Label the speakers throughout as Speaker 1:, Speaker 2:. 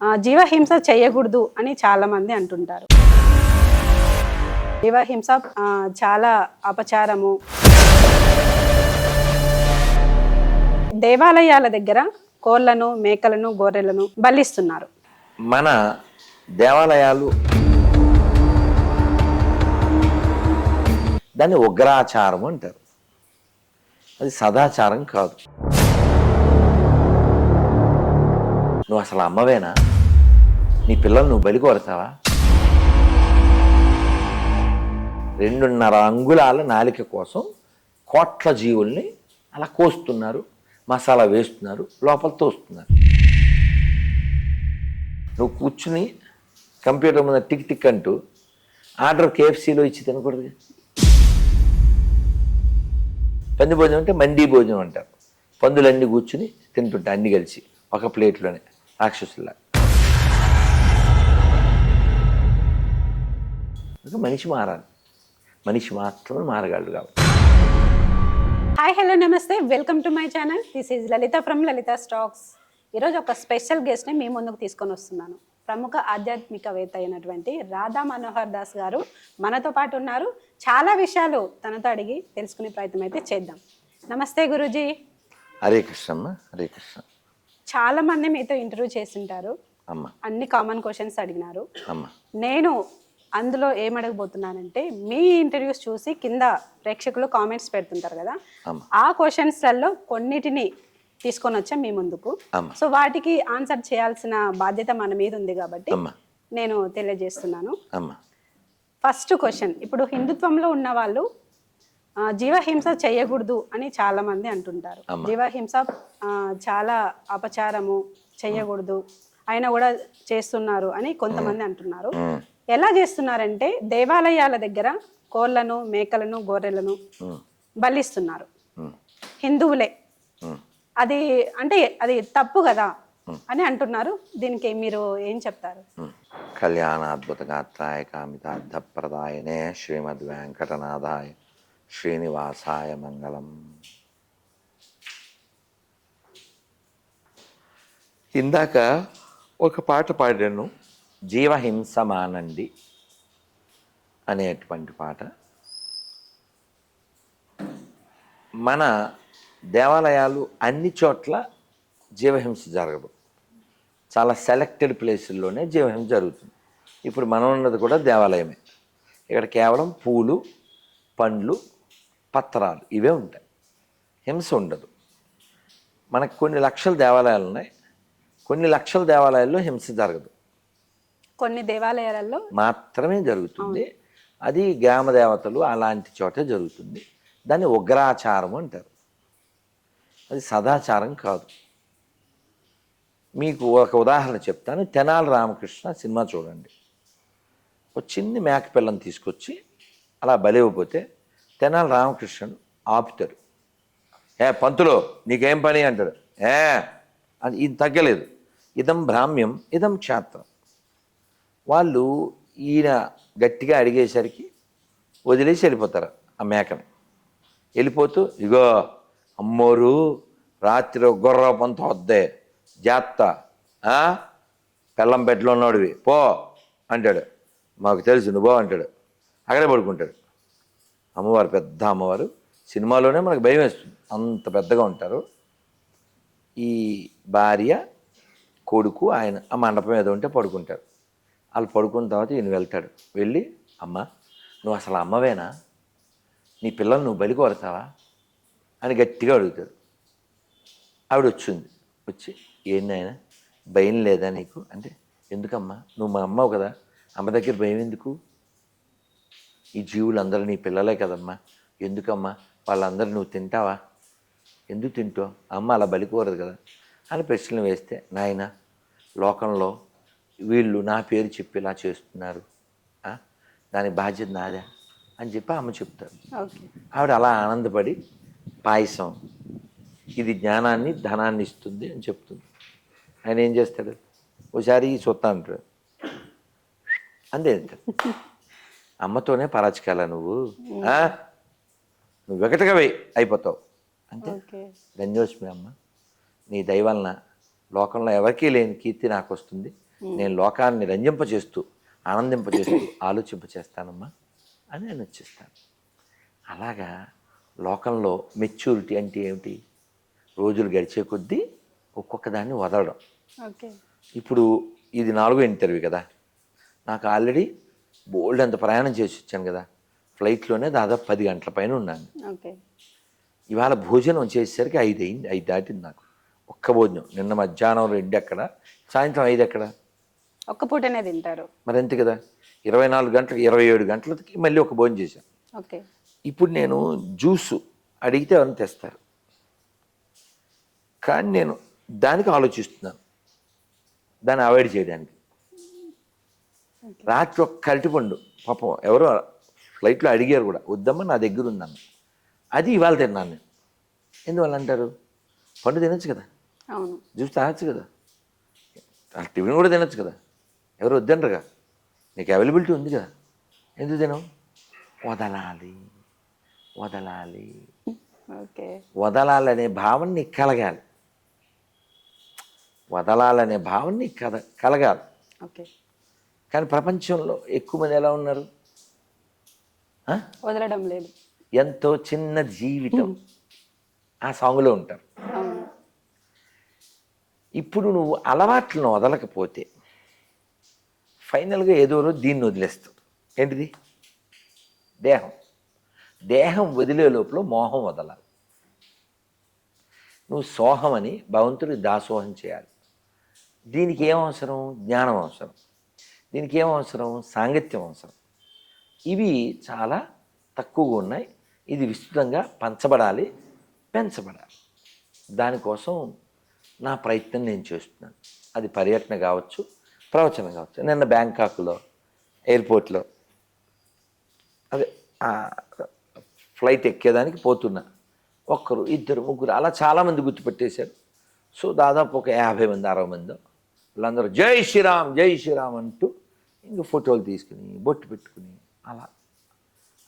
Speaker 1: జీవహింస చేయకూడదు అని చాలామంది అంటుంటారు. జీవహింస చాలా అపచారము. దేవాలయాల దగ్గర కోళ్లను, మేకలను, గొర్రెలను బలిస్తున్నారు.
Speaker 2: మన దేవాలయాలు దాన్ని ఉగ్రాచారం అంటారు. అది సదాచారం కాదు. నువ్వు అసలు అమ్మవేనా? నీ పిల్లలు నువ్వు బలి కొడతావా? 2.5 అంగుళాల నాలిక కోసం కోట్ల జీవుల్ని అలా కోస్తున్నారు, మసాలా వేస్తున్నారు, లోపల తోస్తున్నారు. నువ్వు కూర్చుని కంప్యూటర్ మీద టిక్ టిక్ అంటూ ఆర్డర్ KFCలో ఇచ్చి తినకూడదు. పంది భోజనం అంటే మండీ భోజనం అంటారు. పందులన్నీ కూర్చుని తింటుంటాయి అన్ని కలిసి ఒక ప్లేట్లోనే రాక్షసుల్లా. మనిషి మారాలి, మనిషి మాత్రమే మారగలడు. కాబట్టి
Speaker 1: హాయ్, హలో, నమస్తే, welcome to my channel. This is Lalitha from Lalitha stocks. ఈరోజు ఒక స్పెషల్ గెస్ట్ని మీ ముందుకు తీసుకొని వస్తున్నాను. ప్రముఖ ఆధ్యాత్మికవేత్త అయినటువంటి రాధా మనోహర్ దాస్ గారు మనతో పాటు ఉన్నారు. చాలా విషయాలు తనతో అడిగి తెలుసుకునే ప్రయత్నం అయితే చేద్దాం. నమస్తే గురూజీ.
Speaker 2: హరే కృష్ణమ్మ. హరే కృష్ణ.
Speaker 1: చాలా మంది మీతో ఇంటర్వ్యూ చేస్తుంటారు,
Speaker 2: అమ్మ.
Speaker 1: అన్ని కామన్ క్వశ్చన్స్ అడిగినారు.
Speaker 2: అమ్మ,
Speaker 1: నేను అందులో ఏమడగబోతున్నానంటే, మీ ఇంటర్వ్యూస్ చూసి కింద ప్రేక్షకులు కామెంట్స్ పెడుతుంటారు కదా, ఆ క్వశ్చన్స్లలో కొన్నిటిని తీసుకొని వచ్చా మీ ముందుకు. సో వాటికి ఆన్సర్ చేయాల్సిన బాధ్యత మన మీద ఉంది కాబట్టి నేను తెలియజేస్తున్నాను. ఫస్ట్ క్వశ్చన్, ఇప్పుడు హిందుత్వంలో ఉన్న వాళ్ళు జీవహింస చేయకూడదు అని చాలా మంది అంటుంటారు. జీవహింస చాలా అపచారము, చేయకూడదు, అయినా కూడా చేస్తున్నారు అని కొంతమంది అంటున్నారు. ఎలా చేస్తున్నారంటే, దేవాలయాల దగ్గర కోళ్లను, మేకలను, గొర్రెలను బలిస్తున్నారు హిందువులే. అది అంటే అది తప్పు కదా అని అంటున్నారు. దీనికి మీరు ఏం చెప్తారు?
Speaker 2: కళ్యాణాద్భుత గాత్రాయ కామితార్థ ప్రదాయనే శ్రీమద్ వెంకటనాథాయ శ్రీనివాసాయ మంగళం. ఇందాక ఒక పాట పాడాను, జీవహింస మానండి అనేటువంటి పాట. మన దేవాలయాలు అన్ని చోట్ల జీవహింస జరగదు. చాలా సెలెక్టెడ్ ప్లేసుల్లోనే జీవహింస జరుగుతుంది. ఇప్పుడు మనం ఉన్నది కూడా దేవాలయమే. ఇక్కడ కేవలం పూలు, పండ్లు, పత్రాలు ఇవే ఉంటాయి, హింస ఉండదు. మనకు కొన్ని లక్షల దేవాలయాలు ఉన్నాయి, కొన్ని లక్షల దేవాలయాల్లో హింస జరగదు,
Speaker 1: కొన్ని దేవాలయాలలో మాత్రమే
Speaker 2: జరుగుతుంది. అది గ్రామ దేవతలు అలాంటి చోటే జరుగుతుంది. దాన్ని ఉగ్రాచారం అంటారు. అది సదాచారం కాదు. మీకు ఒక ఉదాహరణ చెప్తాను. తెనాలి రామకృష్ణ సినిమా చూడండి. ఒక చిన్ని మేక పిల్లని తీసుకొచ్చి అలా బలివ్వకపోతే తెనాలి రామకృష్ణను ఆపుతారు. పంతులో నీకేం పని అంటాడు. అది ఇది తగ్గలేదు. ఇదం భ్రామ్యం, ఇదం క్షాత్రం. వాళ్ళు ఈయన గట్టిగా అడిగేసరికి వదిలేసి వెళ్ళిపోతారు ఆ మేకని. వెళ్ళిపోతూ, ఇగో అమ్మోరు రాత్రి గొర్ర పంత వద్దే జాత్త, పెళ్ళం పెట్టలో ఉన్నోడివి పో అంటాడు. మాకు తెలుసు నువ్వు అంటాడు. అక్కడే పడుకుంటాడు. అమ్మవారు పెద్ద అమ్మవారు, సినిమాలోనే మనకు భయం వేస్తుంది, అంత పెద్దగా ఉంటారు. ఈ భార్య, కొడుకు, ఆయన ఆ మండపం ఏదో ఉంటే పడుకుంటారు. వాళ్ళు పడుకున్న తర్వాత ఈయన వెళ్తాడు. వెళ్ళి, అమ్మ నువ్వు అసలు అమ్మవేనా? నీ పిల్లలు నువ్వు బలి కొడతావా అని గట్టిగా అడుగుతాడు. ఆవిడ వచ్చింది. వచ్చి, ఏంటి ఆయన భయం లేదా నీకు అంటే, ఎందుకమ్మా నువ్వు మా అమ్మవు కదా, అమ్మ దగ్గర భయం ఎందుకు? ఈ జీవులందరూ నీ పిల్లలే కదమ్మా, ఎందుకమ్మా వాళ్ళందరూ నువ్వు తింటావా? ఎందుకు తింటావు? అమ్మ అలా బలికోరదు కదా అని ప్రశ్నలు వేస్తే, నాయన లోకంలో వీళ్ళు నా పేరు చెప్పి ఇలా చేస్తున్నారు, దాని బాధ్యత నాదే అని చెప్పి అమ్మ చెప్తారు. ఆవిడ అలా ఆనందపడి, పాయసం ఇది జ్ఞానాన్ని, ధనాన్ని ఇస్తుంది అని చెప్తుంది. ఆయన ఏం చేస్తాడు? ఒకసారి చూస్తా అంటాడు. అంతే, అమ్మతోనే పరాచికాల నువ్వు వెగటగా అయిపోతావు అంతే. ధన్యోస్మి అమ్మ, నీ దయ వలన లోకంలో ఎవరికీ లేని కీర్తి నాకు వస్తుంది, నేను లోకాన్ని రంజింపచేస్తూ ఆనందింపచేస్తూ ఆలోచింపచేస్తానమ్మా అని నేను వచ్చేస్తాను. అలాగా లోకంలో మెచ్యూరిటీ అంటే ఏమిటి? రోజులు గడిచే కొద్దీ ఒక్కొక్క దాన్ని వదలడం.
Speaker 1: ఓకే.
Speaker 2: ఇప్పుడు ఇది 4వ ఇంటర్వ్యూ కదా, నాకు ఆల్రెడీ బోల్డ్ అంత ప్రయాణం చేసి వచ్చాను కదా, ఫ్లైట్లోనే దాదాపు 10 గంటల పైన ఉన్నాను.
Speaker 1: ఓకే.
Speaker 2: ఇవాళ భోజనం చేసేసరికి 5 అయింది, 5 దాటింది నాకు. ఒక్క భోజనం నిన్న మధ్యాహ్నం 2 ఎక్కడ, సాయంత్రం 5 ఎక్కడ?
Speaker 1: ఒక్క పూటనే తింటారు.
Speaker 2: మరి అంతే కదా, 24 గంటలకు 27 గంటలకి మళ్ళీ ఒక భోజనం చేశాను.
Speaker 1: ఓకే.
Speaker 2: ఇప్పుడు నేను జ్యూసు అడిగితే ఎవరైనా తెస్తారు, కానీ నేను దానికి ఆలోచిస్తున్నాను, దాన్ని అవాయిడ్ చేయడానికి. రాత్రి ఒక్క అరటిపండు పాపం ఎవరో ఫ్లైట్లో అడిగారు కూడా, వద్దమ్మా నా దగ్గర ఉందన్న, అది ఇవాళ తిన్నాను నేను. ఎందువల్ల అంటారు? పండు తినచ్చు కదా,
Speaker 1: అవును,
Speaker 2: జ్యూస్ తాగొచ్చు కదా, టిఫిన్ కూడా తినచ్చు కదా, ఎవరు వద్దంటారుగా, నీకు అవైలబిలిటీ ఉంది కదా, ఎందుకు తినవు? వదలాలి వదలాలి
Speaker 1: ఓకే.
Speaker 2: వదలాలనే భావన నీకు కలగాలి, వదలాలనే భావన నీకు కలగాలి.
Speaker 1: ఓకే.
Speaker 2: కానీ ప్రపంచంలో ఎక్కువ మంది ఎలా ఉన్నారు?
Speaker 1: వదలడం లేదు.
Speaker 2: ఎంతో చిన్న జీవితం ఆ సాంగ్లో ఉంటారు.
Speaker 1: అవును.
Speaker 2: ఇప్పుడు నువ్వు అలవాట్లను వదలకపోతే ఫైనల్గా ఏదో రోజు దీన్ని వదిలేస్తావు. ఏంటిది? దేహం. దేహం వదిలే లోపల మోహం వదలాలి. నువ్వు సోహం అని భగవంతుడికి దాసోహం చేయాలి. దీనికి ఏం అవసరం? జ్ఞానం అవసరం. దీనికి ఏం అవసరం? సాంగత్యం అవసరం. ఇవి చాలా తక్కువగా ఉన్నాయి. ఇది విస్తృతంగా పంచబడాలి, పెంచబడాలి. దానికోసం నా ప్రయత్నం నేను చేస్తున్నాను. అది పర్యటన కావచ్చు, ప్రవచనం కావచ్చు. నిన్న బ్యాంకాక్లో ఎయిర్పోర్ట్లో అదే ఫ్లైట్ ఎక్కేదానికి పోతున్నా, ఒక్కరు ఇద్దరు ముగ్గురు అలా చాలామంది గుర్తుపెట్టేశారు. సో దాదాపు ఒక 50 మంది 60 మంది వాళ్ళందరూ జై శ్రీరామ్ జై శ్రీరామ్ అంటూ ఇంక ఫోటోలు తీసుకుని బొట్టు పెట్టుకుని అలా.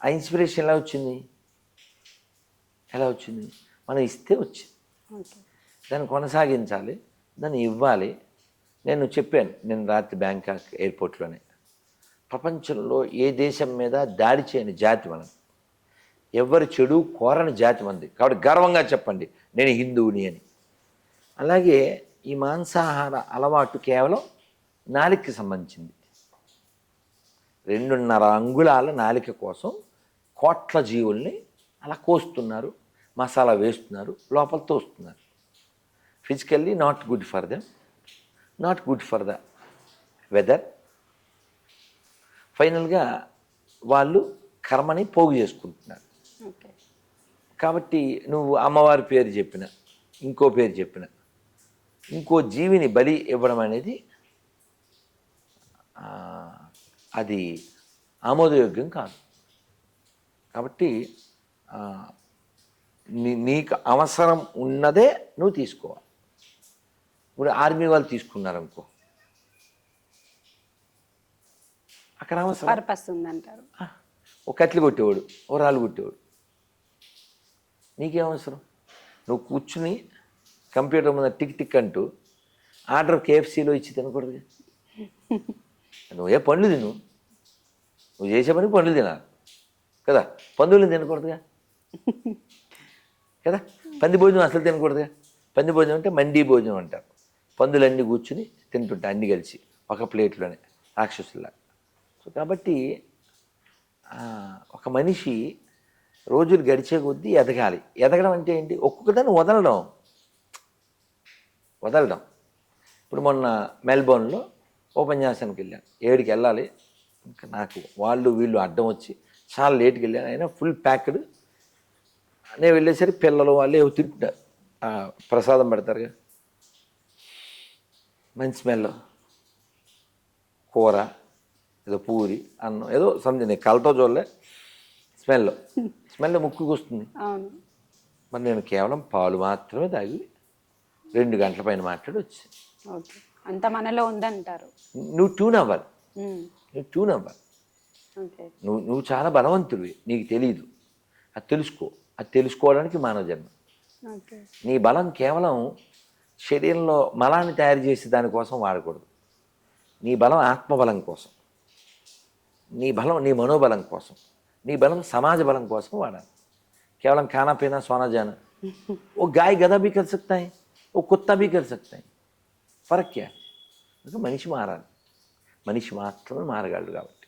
Speaker 2: ఆ ఇన్స్పిరేషన్ ఎలా వచ్చింది? ఎలా వచ్చింది? మనం ఇస్తే వచ్చింది.
Speaker 1: ఓకే.
Speaker 2: దాన్ని కొనసాగించాలి, దాన్ని ఇవ్వాలి. నేను చెప్పాను నేను రాత్రి బ్యాంకాక్ ఎయిర్పోర్ట్లోనే, ప్రపంచంలో ఏ దేశం మీద దాడి చేయని జాతి మనం, ఎవరి చెడు కోరని జాతి మంది. కాబట్టి గర్వంగా చెప్పండి నేను హిందువుని అని. అలాగే ఈ మాంసాహార అలవాటు కేవలం నాలికకి సంబంధించింది. 2.5 అంగుళాల నాలిక కోసం కోట్ల జీవుల్ని అలా కోస్తున్నారు, మసాలా వేస్తున్నారు, లోపల తోస్తున్నారు. Physically not good for them, not good for the weather. ఫైనల్గా వాళ్ళు కర్మని పోగు చేసుకుంటున్నారు.
Speaker 1: ఓకే.
Speaker 2: కాబట్టి నువ్వు అమ్మవారి పేరు చెప్పిన, ఇంకో పేరు చెప్పిన, ఇంకో జీవిని బలి ఇవ్వడం అనేది అది ఆమోదయోగ్యం కాదు. కాబట్టి నీకు అవసరం ఉన్నదే నువ్వు తీసుకోవాలి. ఇప్పుడు ఆర్మీ వాళ్ళు తీసుకున్నారనుకో, అక్కడ అవసరం
Speaker 1: పర్పస్ ఉందంటారు.
Speaker 2: ఒక కట్లు కొట్టేవాడు, ఓ రాళ్ళు కొట్టేవాడు, నీకేం అవసరం? నువ్వు కూర్చుని కంప్యూటర్ మీద టిక్ టిక్ అంటూ ఆర్డర్ KFCలో ఇచ్చి తినకూడదుగా. నువ్వే పండ్లు తిను, నువ్వు చేసే పని పండ్లు తినాలి కదా, పందులను తినకూడదుగా కదా. పంది భోజనం అసలు తినకూడదుగా. పంది భోజనం అంటే మండీ భోజనం అంటారు. పందులన్నీ కూర్చుని తింటుంటాయి అన్నీ కలిసి ఒక ప్లేట్లోనే రాక్షసులా. సో కాబట్టి ఒక మనిషి రోజులు గడిచే కొద్దీ ఎదగాలి. ఎదగడం అంటే ఏంటి? ఒక్కొక్కదాన్ని వదలడం. ఇప్పుడు మొన్న మెల్బోర్న్లో ఉపన్యాసానికి వెళ్ళాను, 7కి వెళ్ళాలి. ఇంకా నాకు వాళ్ళు వీళ్ళు అడ్డం వచ్చి చాలా లేట్కి వెళ్ళాను. అయినా ఫుల్ ప్యాక్డ్. నేను వెళ్ళేసరికి పిల్లలు వాళ్ళు ఏవో తింటున్నారు, ప్రసాదం పెడతారుగా, మంచి స్మెల్, కూర ఏదో పూరి అన్నం ఏదో సంథింగ్, నేను కలతో చూడలే, స్మెల్ ముక్కుకు వస్తుంది.
Speaker 1: అవును.
Speaker 2: మరి నేను కేవలం పాలు మాత్రమే తాగి 2 గంటల పైన మాట్లాడి వచ్చి.
Speaker 1: ఓకే. అంత మనలో ఉందంటారు.
Speaker 2: నువ్వు ట్యూన్ అవ్వాలి.
Speaker 1: ఓకే.
Speaker 2: నువ్వు చాలా బలవంతుడివి, నీకు తెలియదు. అది తెలుసుకో. అది తెలుసుకోవడానికి మానవ జన్మ.
Speaker 1: ఓకే.
Speaker 2: నీ బలం కేవలం శరీరంలో మలాన్ని తయారు చేసే దానికోసం వాడకూడదు. నీ బలం ఆత్మబలం కోసం, నీ బలం నీ మనోబలం కోసం, నీ బలం సమాజ బలం కోసం వాడాలి. కేవలం खाना पीना सोना जाना, वो गाय गधा भी कर सकता है, वो कुत्ता भी कर सकता है. ఫరక్ క్యా? మనిషి మారాలి, మనిషి మాత్రమే మారగలడు కాబట్టి